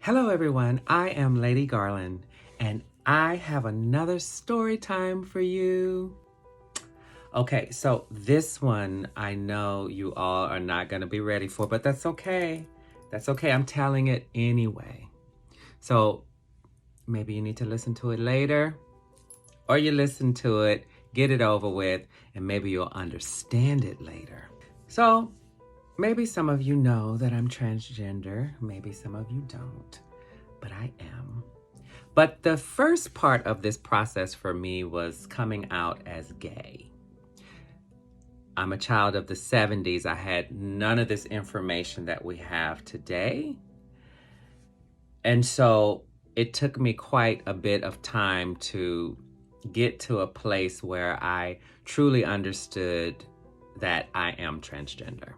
Hello, everyone. I am Lady Garland, and I have another story time for you. Okay, so this one I know you all are not going to be ready for, but that's okay. That's okay. I'm telling it anyway. So maybe you need to listen to it later, or you listen to it, get it over with, and maybe you'll understand it later. So maybe some of you know that I'm transgender. Maybe some of you don't, but I am. But the first part of this process for me was coming out as gay. I'm a child of the 70s. I had none of this information that we have today. And so it took me quite a bit of time to get to a place where I truly understood that I am transgender.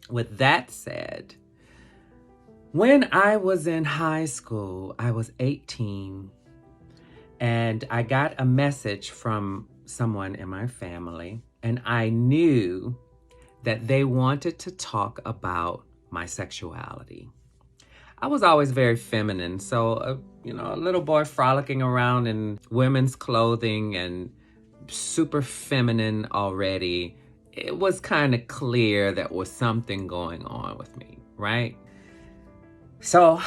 With that said, when I was in high school, I was 18, and I got a message from someone in my family, and I knew that they wanted to talk about my sexuality. I was always very feminine, so, a little boy frolicking around in women's clothing and super feminine already. It was kind of clear that was something going on with me, right? So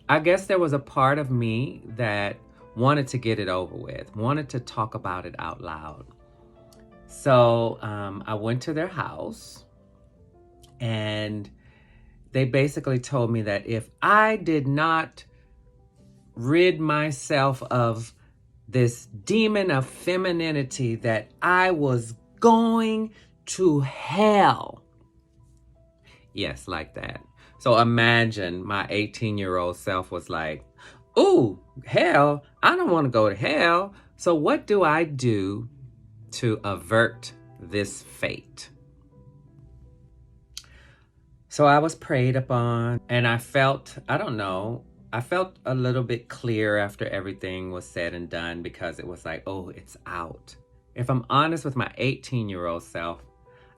I guess there was a part of me that wanted to get it over with, wanted to talk about it out loud. So I went to their house, and they basically told me that if I did not rid myself of this demon of femininity, that I was going to hell. Yes, like that. So imagine my 18-year-old self was like, ooh, hell, I don't want to go to hell. So what do I do to avert this fate? So I was prayed upon, and I felt a little bit clear after everything was said and done, because it was like, oh, it's out. If I'm honest with my 18-year-old self,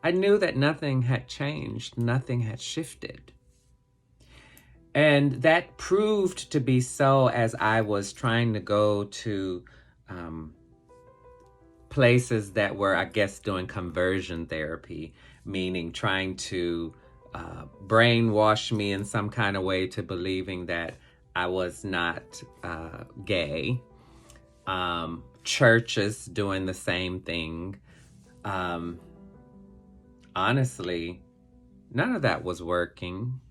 I knew that nothing had changed, nothing had shifted. And that proved to be so as I was trying to go to places that were, I guess, doing conversion therapy, meaning trying to brainwash me in some kind of way to believing that I was not gay. Churches doing the same thing. Honestly, none of that was working.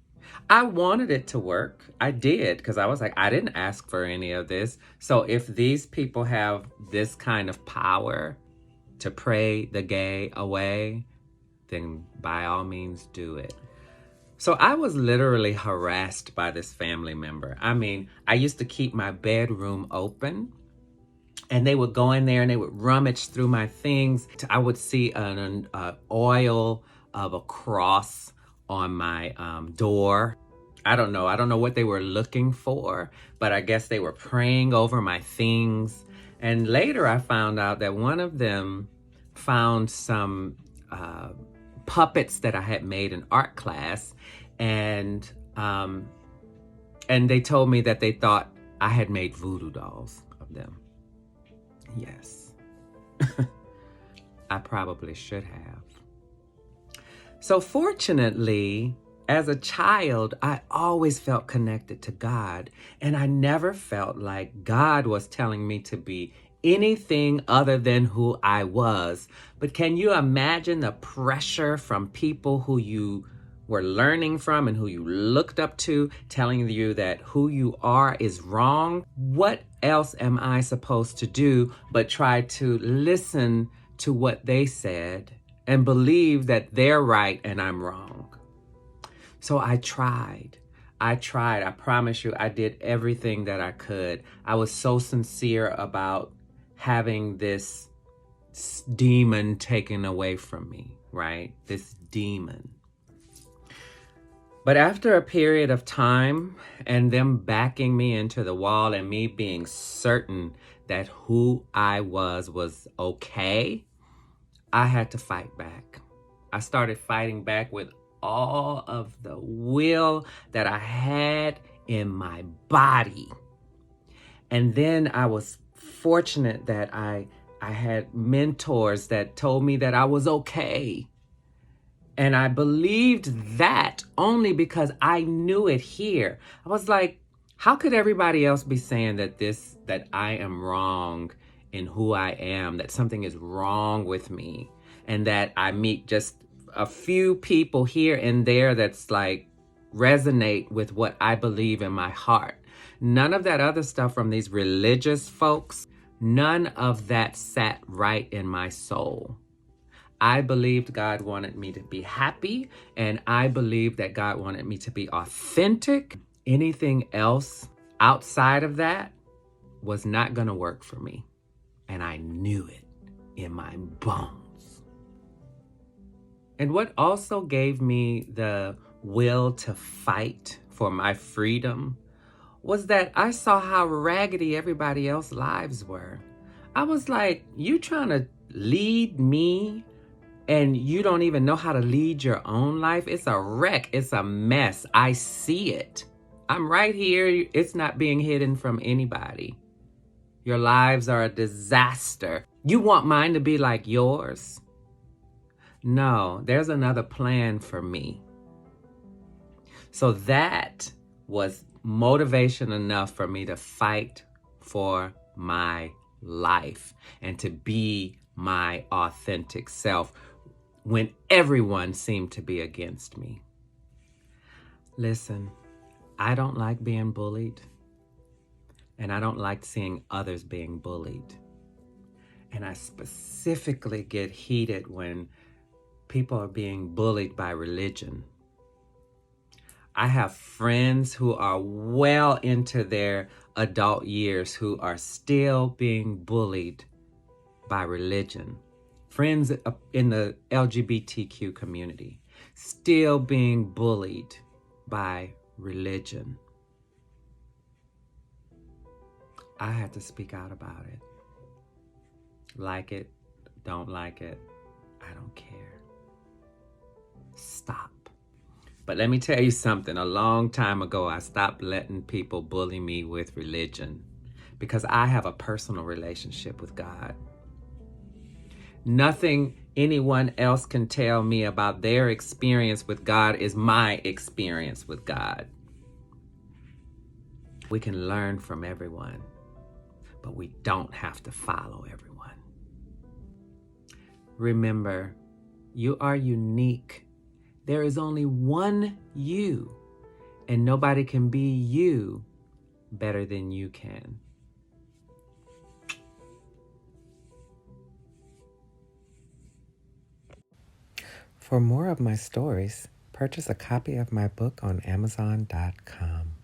I wanted it to work. I did, because I was like, I didn't ask for any of this. So if these people have this kind of power to pray the gay away, then by all means do it. So I was literally harassed by this family member. I mean, I used to keep my bedroom open, and they would go in there and they would rummage through my things. I would see an oil of a cross on my door. I don't know what they were looking for, but I guess they were praying over my things. And later I found out that one of them found some puppets that I had made in art class, and they told me that they thought I had made voodoo dolls of them. Yes. I probably should have. So fortunately, as a child, I always felt connected to God, and I never felt like God was telling me to be anything other than who I was. But can you imagine the pressure from people who you were learning from and who you looked up to, telling you that who you are is wrong? What else am I supposed to do but try to listen to what they said and believe that they're right and I'm wrong? So I tried. I promise you, I did everything that I could. I was so sincere about having this demon taken away from me, right? This demon. But after a period of time and them backing me into the wall and me being certain that who I was okay, I had to fight back. I started fighting back with all of the will that I had in my body. And then I was fortunate that I had mentors that told me that I was okay. And I believed that only because I knew it here. I was like, how could everybody else be saying that I am wrong in who I am, that something is wrong with me, and that I meet just a few people here and there that's like resonate with what I believe in my heart. None of that other stuff from these religious folks, none of that sat right in my soul. I believed God wanted me to be happy, and I believed that God wanted me to be authentic. Anything else outside of that was not going to work for me, and I knew it in my bones. And what also gave me the will to fight for my freedom was that I saw how raggedy everybody else's lives were. I was like, you trying to lead me and you don't even know how to lead your own life? It's a wreck. It's a mess. I see it. I'm right here. It's not being hidden from anybody. Your lives are a disaster. You want mine to be like yours? No, there's another plan for me. So that was motivation enough for me to fight for my life and to be my authentic self when everyone seemed to be against me. Listen, I don't like being bullied, and I don't like seeing others being bullied. And I specifically get heated when people are being bullied by religion. I have friends who are well into their adult years who are still being bullied by religion. Friends in the LGBTQ community still being bullied by religion. I had to speak out about it. Like it, don't like it, I don't care. Stop. But let me tell you something. A long time ago, I stopped letting people bully me with religion because I have a personal relationship with God. Nothing anyone else can tell me about their experience with God is my experience with God. We can learn from everyone, but we don't have to follow everyone. Remember, you are unique. There is only one you, and nobody can be you better than you can. For more of my stories, purchase a copy of my book on Amazon.com.